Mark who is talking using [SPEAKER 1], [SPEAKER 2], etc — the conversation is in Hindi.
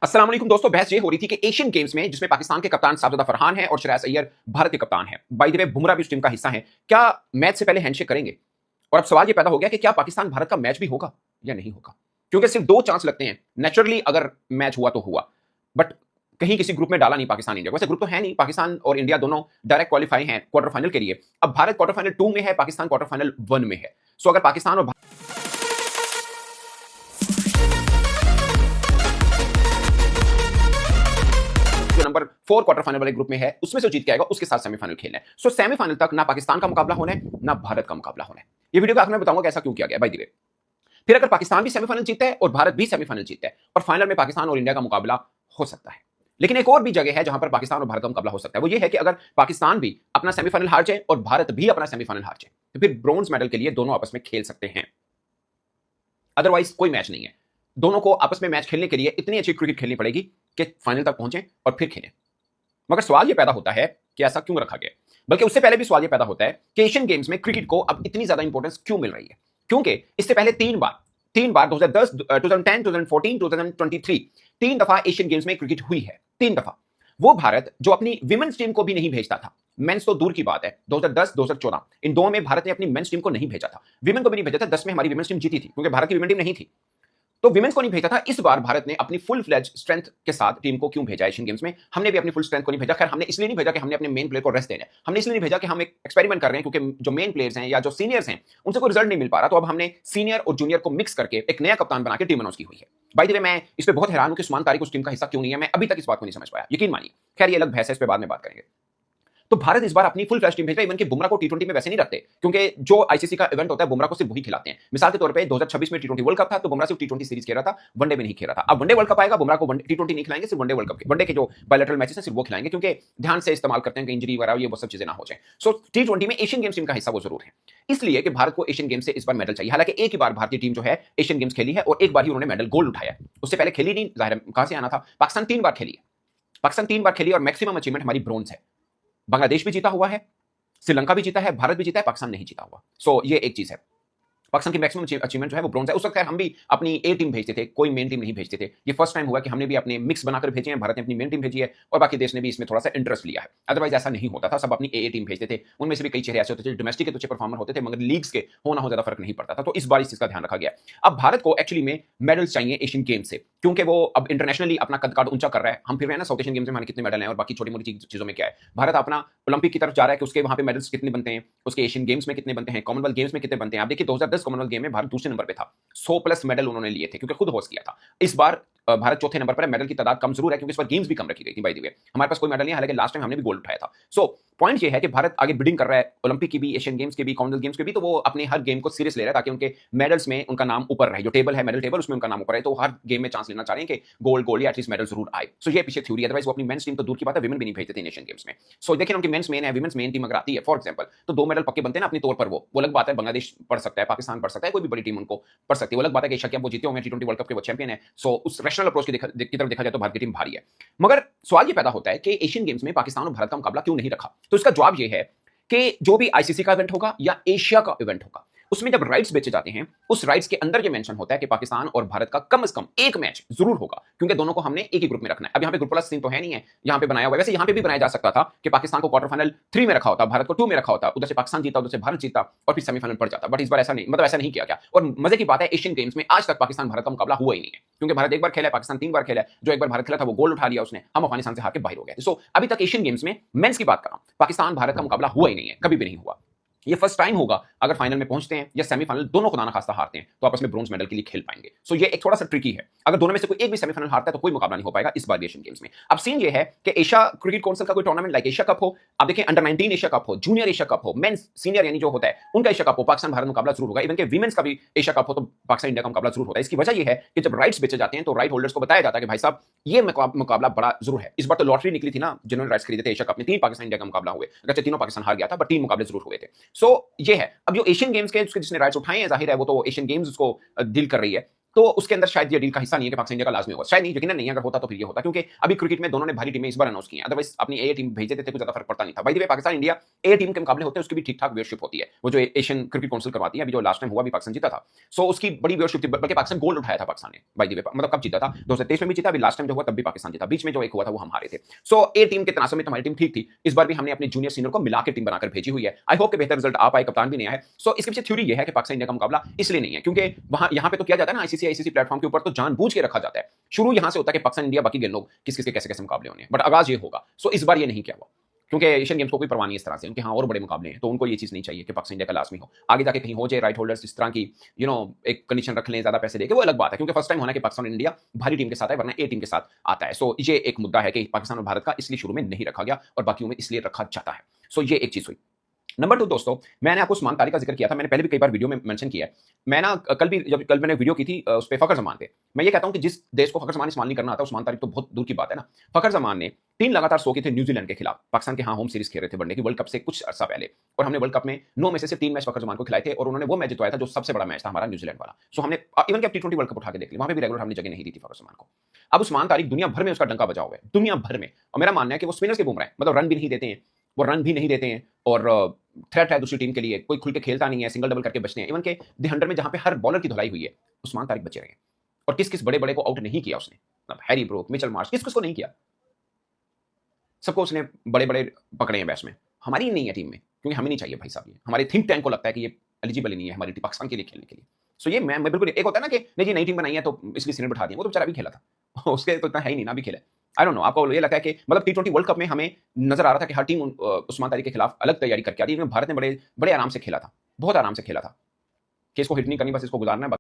[SPEAKER 1] अस्सलाम वालेकुम दोस्तों, बहस ये हो रही थी कि एशियन गेम्स में जिसमें पाकिस्तान के कप्तान साजिदा फरहान है और श्रेयस अय्यर भारत के कप्तान है, बाय द वे बुमराह भी उस टीम का हिस्सा है, क्या मैच से पहले हैंडशेक करेंगे? और अब सवाल ये पैदा हो गया कि क्या पाकिस्तान भारत का मैच भी होगा या नहीं होगा? क्योंकि सिर्फ दो चांस लगते हैं। नेचुरली अगर मैच हुआ तो हुआ, बट कहीं किसी ग्रुप में डाला नहीं पाकिस्तान इंडिया। वैसे ग्रुप तो है नहीं, पाकिस्तान और इंडिया दोनों डायरेक्ट क्वालिफाई हैं क्वार्टर फाइनल के लिए। अब भारत क्वार्टर फाइनल 2 में है, पाकिस्तान क्वार्टर फाइनल 1 में है। सो अगर पाकिस्तान और जो नंबर 4 क्वार्टर फाइनल वाले ग्रुप में है उसमें से जीत के आएगा उसके साथ सेमीफाइनल खेलना है। सो सेमीफाइनल तक ना पाकिस्तान का मुकाबला होना है ना भारत का मुकाबला होना है। ये वीडियो के आखिर में बताऊंगा कि ऐसा क्यों किया गया बाय द वे। फिर अगर पाकिस्तान भी सेमीफाइनल जीतता है और भारत भी सेमीफाइनल जीतता है और फाइनल में पाकिस्तान और इंडिया का मुकाबला हो सकता है। लेकिन एक और भी जगह है जहां पर पाकिस्तान और भारत का मुकाबला हो सकता है। वो ये है कि अगर पाकिस्तान भी अपना सेमीफाइनल हार जाए और भारत भी अपना सेमीफाइनल हार जाए तो फिर ब्रोंज मेडल के लिए दोनों आपस में खेल सकते हैं। अदरवाइज कोई मैच नहीं है। दोनों को आपस में मैच खेलने के लिए इतनी अच्छी क्रिकेट खेलनी पड़ेगी कि फाइनल तक पहुंचे और फिर खेलें। मगर सवाल यह पैदा होता है कि ऐसा क्यों रखा गया, बल्कि उससे पहले भी सवाल यह पैदा होता है कि एशियन गेम्स में क्रिकेट को अब इतनी ज्यादा इंपॉर्टेंस क्यों मिल रही है। क्योंकि इससे पहले तीन बार 2010, 2010, 2014, 2023 तीन दफा एशियन गेम्स में क्रिकेट हुई है। तीन दफा वो भारत जो अपनी विमेंस टीम को भी नहीं भेजता था, मेंस तो दूर की बात है, 2010, 2014 इन दो में भारत ने अपनी मेंस टीम को नहीं भेजा था, विमेन को भी नहीं भेजा था। 10 में हमारी विमेंस टीम जीती थी क्योंकि भारत की विमेन टीम नहीं थी, तो विमेंस को नहीं भेजा था। इस बार भारत ने अपनी फुल फ्लेज स्ट्रेंथ के साथ टीम को क्यों भेजा एशियन गेम्स में? हमने भी अपनी फुल स्ट्रेंथ को नहीं भेजा। खैर, हमने इसलिए नहीं भेजा कि हमने अपने मेन प्लेयर को रेस्ट देना है, हमने इसलिए नहीं भेजा कि हम एक एक्सपेरिमेंट कर रहे हैं, क्योंकि जो मेन प्लेयर्स हैं या जो सीनियर्स हैं उनसे कोई रिजल्ट नहीं मिल पा रहा। तो अब हमने सीनियर और जूनियर को मिक्स करके एक नया कप्तान बना के टीम अनाउंस की हुई है। बाय द वे, मैं इस पर बहुत हैरान हूं कि उस्मान तारिक उस टीम का हिस्सा क्यों नहीं है। मैं अभी तक इस बात को नहीं समझ पाया, यकीन मानिए। खैर, ये अलग बहस है, इस पर बाद में बात करेंगे। तो भारत इस बार अपनी फुल फ्लैश टीम भेज रहा है। इवन कि बुमराह को टी20 में वैसे नहीं रखते, क्योंकि जो आईसीसी का इवेंट होता है बुमराह को सिर्फ वही खिलाते हैं। मिसाल के तौर पे 2026 में टी20 वर्ल्ड कप था तो बुमराह सिर्फ टी20 सीरीज खेल रहा था, वनडे में नहीं खेल रहा था। अब वनडे वर्ल्ड कप आएगा, बुमराह को टी20 नहीं खिलाएंगे, सिर्फ वनडे वर्ल्ड कप के वनडे के जो बायलैटरल मैचेस हैं सिर्फ वो खिलाएंगे, क्योंकि ध्यान से इस्तेमाल करते हैं कि इंजरी वगैरह ये वो सब चीजें ना हो जाए। सो टी20 में एशियन गेम्स टीम का हिस्सा वो जरूर है, इसलिए कि भारत को एशियन गेम्स से इस बार मेडल चाहिए। हालांकि एक ही बार भारतीय टीम जो है एशियन गेम्स खेली है और एक बार ही उन्होंने मेडल गोल्ड उठाया, उससे पहले खेली नहीं, जाहिर है कहां से आना था। पाकिस्तान 3 बार खेली है, पाकिस्तान 3 बार खेली और मैक्सिमम अचीवमेंट हमारी ब्रोंज है। बांग्लादेश भी जीता हुआ है, श्रीलंका भी जीता है, भारत भी जीता है, पाकिस्तान नहीं जीता हुआ। सो ये एक चीज है। पाकिस्तान की मैक्सिमम अचीवमेंट जो है वो ब्रोंज है। उस वक्त हम भी अपनी ए टीम भेजते थे, कोई मेन टीम नहीं भेजते थे। ये फर्स्ट टाइम हुआ कि हमने भी अपने मिक्स बनाकर भेजे हैं, भारत ने अपनी मेन टीम भेजी है और बाकी देश ने भी इसमें थोड़ा सा इंटरेस्ट लिया है। अदरवाइज ऐसा नहीं होता था, सब अपनी ए टीम भेजते थे। उनमें से भी कई चेहरे ऐसे होते थे डोमेस्टिक के तो अच्छे परफॉर्मर होते थे, मगर लीग्स के होना हो ज्यादा फर्क नहीं पड़ता था। तो इस बार इस चीज का ध्यान रखा गया। अब भारत को एक्चुअली में मेडल्स चाहिए एशियन गेम्स से, क्योंकि वो अब इंटरनेशनली अपना कद काठ ऊंचा कर रहा है। हम फिर रहे हैं ना साउथ एशियन गेम्स में हमारे कितने मेडल हैं और बाकी छोटी मोटी चीजों में क्या है। भारत अपना ओलंपिक की तरफ जा रहा है कि उसके वहां पे मेडल्स कितने बनते हैं, उसके एशियन गेम्स में कितने बनते हैं, कॉमनवेल्थ गेम्स में कितने बनते हैं। आप देखिए 2010 कॉमनवेल्थ गेम में भारत दूसरे नंबर पे था, 100+ मेडल उन्होंने लिए थे क्योंकि खुद होस्ट किया था। इस बार भारत चौथे नंबर पर है। मेडल की तादाद कम जरूर है क्योंकि इस बार गेम्स भी कम रखी गई थी। बाय द वे, हमारे पास कोई मेडल नहीं है, हालांकि लास्ट टाइम हमने भी गोल्ड उठाया था। सो पॉइंट ये है कि भारत आगे बिडिंग कर रहा है ओलंपिक की भी, एशियन गेम्स के भी, कॉमनवेल्थ गेम्स के भी। तो वो अपने हर गेम को सीरियस ले रहा है ताकि उनके मेडल्स में उनका नाम ऊपर रहे। जो टेबल है, मेडल टेबल, उसमें उनका नाम ऊपर है। तो हर गेम में चांस लेना चाह रहे हैं कि गोल्ड या एटलीस्ट मेडल जरूर आए। सो ये पीछे थ्योरी है। अदरवाइज वो अपनी मेंस टीम तो दूर की बात है, विमेन भी नहीं भेजते थे एशियन गेम्स में। सो देखिए उनकी मेंस मेन है, विमेंस मेन टीम अगर आती है फॉर एग्जांपल तो 2 मेडल पक्के बनते हैं ना अपनी तौर पर। वो अलग बात है, बांग्लादेश पढ़ सकता है, पाकिस्तान पढ़ सकता है, कोई भी बड़ी टीम उनको पढ़ सकती है। वो अलग बात है कि एशिया कप वो जीते होंगे, टी20 वर्ल्ड कप के वो चैंपियन है। सो उस रैशनल अप्रोच की तरफ देखा जाए तो भारत की टीम भारी है। मगर सवाल ये पैदा होता है कि एशियन गेम्स में पाकिस्तान और भारत का मुकाबला क्यों नहीं रखा? तो इसका जवाब ये है कि जो भी आईसीसी का इवेंट होगा या एशिया का इवेंट होगा, उसमें जब राइट्स बेचे जाते हैं, उस राइट्स के अंदर ये मेंशन होता है कि पाकिस्तान और भारत का कम से कम एक मैच जरूर होगा, क्योंकि दोनों को हमने एक ही ग्रुप में रखना है। अब यहाँ पे ग्रुप प्लस सीन तो है नहीं है, यहाँ पे बनाया हुआ है। वैसे यहाँ पे भी बनाया जा सकता था कि पाकिस्तान को क्वार्टर फाइनल 3 में रखा होता, भारत को 2 में रखा होता, उधर से पाकिस्तान जीता, उधर से भारत जीता और फिर सेमीफाइनल पड़ जाता। बट इस बार ऐसा नहीं, मतलब ऐसा नहीं किया गया। और मजे की बात है, एशियन गेम्स में आज तक पाकिस्तान भारत का मुकाबला हुआ ही नहीं है, क्योंकि भारत एक बार खेला है, पाकिस्तान 3 बार खेला है। जो एक बार भारत खेला था वो गोल्ड उठा लिया उसने, हम अफगानिस्तान से हार के बाहर हो गए। सो अभी तक एशियन गेम्स में मेंस की बात कर रहा हूं, पाकिस्तान भारत का मुकाबला हुआ ही नहीं है, कभी भी नहीं हुआ। ये फर्स्ट टाइम होगा। अगर फाइनल में पहुंचते हैं या सेमीफाइनल दोनों खुदा ना खास्ता हारते हैं तो आपस में ब्रोंज मेडल के लिए खेल पाएंगे। सो ये एक थोड़ा सा ट्रिकी है। अगर दोनों में से कोई एक भी सेमीफाइनल हारता है तो कोई मुकाबला नहीं हो पाएगा इस बार एशियन गेम्स में। अब सीन ये है कि एशिया क्रिकेट काउंसिल का कोई टूर्नामेंट लाइक एशिया कप हो, आप देखिए अंडर 19 एशिया कप हो, जूनियर एशिया कप हो, मेंस सीनियर यानी जो होता है उनका एशिया कप हो, पाकिस्तान भारत मुकाबला जरूर होगा। इवन के वीमेंस का भी एशिया कप हो तो पाकिस्तान इंडिया का मुकाबला जरूर होता है। इसकी वजह यह है कि जब राइट्स बेचे जाते हैं तो राइट होल्डर्स को बताया जाता है कि भाई साहब ये मुकाबला बड़ा जरूर है। इस बार तो लॉटरी निकली थी ना, जिन्होंने राइट्स खरीदे थे एशिया कप में 3 पाकिस्तान इंडिया का मुकाबला हुए। अगर तीनों पाकिस्तान हार गया था बट 3 मुकाबले जरूर हुए थे। सो ये है। अब जो एशियन गेम्स के जिसने राइट्स उठाए हैं, जाहिर है वो तो एशियन गेम्स उसको डील कर रही है। तो उसके अंदर शायद ये डील का हिस्सा नहीं है कि पाकिस्तान इंडिया का लाजमी होगा, शायद नहीं, यकीनन नहीं है, अगर होता तो फिर ये होता, क्योंकि अभी क्रिकेट में दोनों ने भारी टीमें इस बार अनाउंस की हैं, अदरवाइज अपनी ए टीम भेजे देते कुछ ज्यादा फर्क पड़ता नहीं था। By the way Pakistan India A team के मुकाबले होते हैं उसकी भी ठीक ठाक व्यूअरशिप होती है, वो जो एशियन क्रिकेट काउंसिल करवाती है, अभी जो लास्ट टाइम हुआ भी पाकिस्तान जीता था, सो उसकी बड़ी व्यूअरशिप थी, बल्कि पाकिस्तान गोल्ड उठाया था पाकिस्तान ने, बाय द वे मतलब कब जीता था 2023 में भी जीता, अभी लास्ट टाइम जो हुआ तब भी पाकिस्तान जीता, बीच में जो एक हुआ था वो हम हारे थे। सो ए टीम के तनासब में हमारी टीम ठीक थी, इस बार भी हमने अपने जूनियर सीनियर को मिलाकर टीम बनाकर भेजी हुई है, आई होप कि बेहतर रिजल्ट आ पाए, कप्तान भी नहीं आया। सो इसके पीछे थ्योरी ये है कि पाकिस्तान इंडिया का मुकाबला इसलिए नहीं है क्योंकि वहां यहां पे तो किया जाता है ना आईसीसी प्लेटफॉर्म के ऊपर तो जानबूझ के रखा जाता है, शुरू यहां से होता है कि पाकिस्तान इंडिया बाकी गेंदों किस किस के कैसे कैसे मुकाबले होने हैं, बट आगाज ये होगा। सो इस बार ये नहीं किया हुआ क्योंकि एशियन गेम्स को कोई परवाह नहीं इस तरह से, उनके हाँ और बड़े मुकाबले हैं, तो उनको ये चीज नहीं चाहिए कि पाकिस्तान इंडिया का लाजमी हो, आगे जाके कहीं हो जाए राइट होल्डर्स इस तरह की एक कंडीशन रख लें ज्यादा पैसे देके, वो अलग बात है, क्योंकि फर्स्ट टाइम होना कि पाकिस्तान इंडिया भारी टीम के साथ है, वरना ए टीम के साथ आता है। सो ये एक मुद्दा है कि पाकिस्तान और भारत का इसलिए शुरू में नहीं रखा गया और बाकियों में इसलिए रखा जाता है। सो ये एक चीज हुई। नंबर 2 दोस्तों, मैंने आपको उस्मान तारिक का जिक्र किया था, मैंने पहले भी कई बार वीडियो में मेंशन किया है। मैं ना कल मैंने वीडियो की थी उस पे फखर जमान पे, मैं ये कहता हूं कि जिस देश को फखर जमान इस्तेमाल नहीं करना आता उस्मान तारिक तो बहुत दूर की बात है ना। फखर जमान ने 3 लगातार 100 के थे न्यूजीलैंड के खिलाफ, पाकिस्तान के हाँ होम सीरीज खेल रहे थे वनडे की, वर्ल्ड कप से कुछ अर्सा पहले, और हमने वर्ल्ड कप में 9 में से सिर्फ 3 मैच फखर जमान को खिलाए थे और उन्होंने वो मैच जितवाया था जो सबसे बड़ा मैच था हमारा न्यूजीलैंड वाला। सो हमने इवन कि T20 वर्ल्ड कप उठा के देख लिया, वहां पे भी रेगुलर हमने जगह नहीं दी थी फखर जमान को। अब उस्मान तारिक दुनिया भर में उसका डंका बजा हुआ है, दुनिया भर में, और मेरा मानना है कि वो स्पिनर्स के घूम रहे हैं, मतलब रन भी नहीं देते हैं, वो रन भी नहीं देते हैं और थ्रेट है दूसरी टीम के लिए, कोई खुल के खेलता नहीं है, सिंगल डबल करके बचते हैं। इवन के द 100 में जहां पे हर बॉलर की धुलाई हुई है उस्मान तारिक बचे रहे हैं, और किस किस बड़े बड़े को आउट नहीं किया उसने, मतलब हैरी ब्रोक, मिचेल मार्श, किस किस को नहीं किया, सबको उसने बड़े बड़े पकड़े हैं बैट्समैन। हमारी नहीं है टीम में, क्योंकि हमें नहीं चाहिए भाई साहब, ये हमारे थिंक टैंक को लगता है कि ये एलिजिबल ही नहीं है हमारी पाकिस्तान के लिए खेलने के लिए। सो ये मैं बिल्कुल, एक होता है ना कि नहीं जी नई टीम बनाई है तो इसलिए सीनियर बिठा दिया, वो तो बेचारा भी खेला था उसके तो इतना है ही नहीं ना, भी खेला। आई डोंट नो आपको ये लगता है कि मतलब T20 वर्ल्ड कप में हमें नजर आ रहा था कि हर टीम उस्मान तारिक के खिलाफ अलग तैयारी करके आ रही है, भारत ने बड़े बड़े आराम से खेला था, बहुत आराम से खेला था कि इसको हिट नहीं करनी, बस इसको गुजारना है।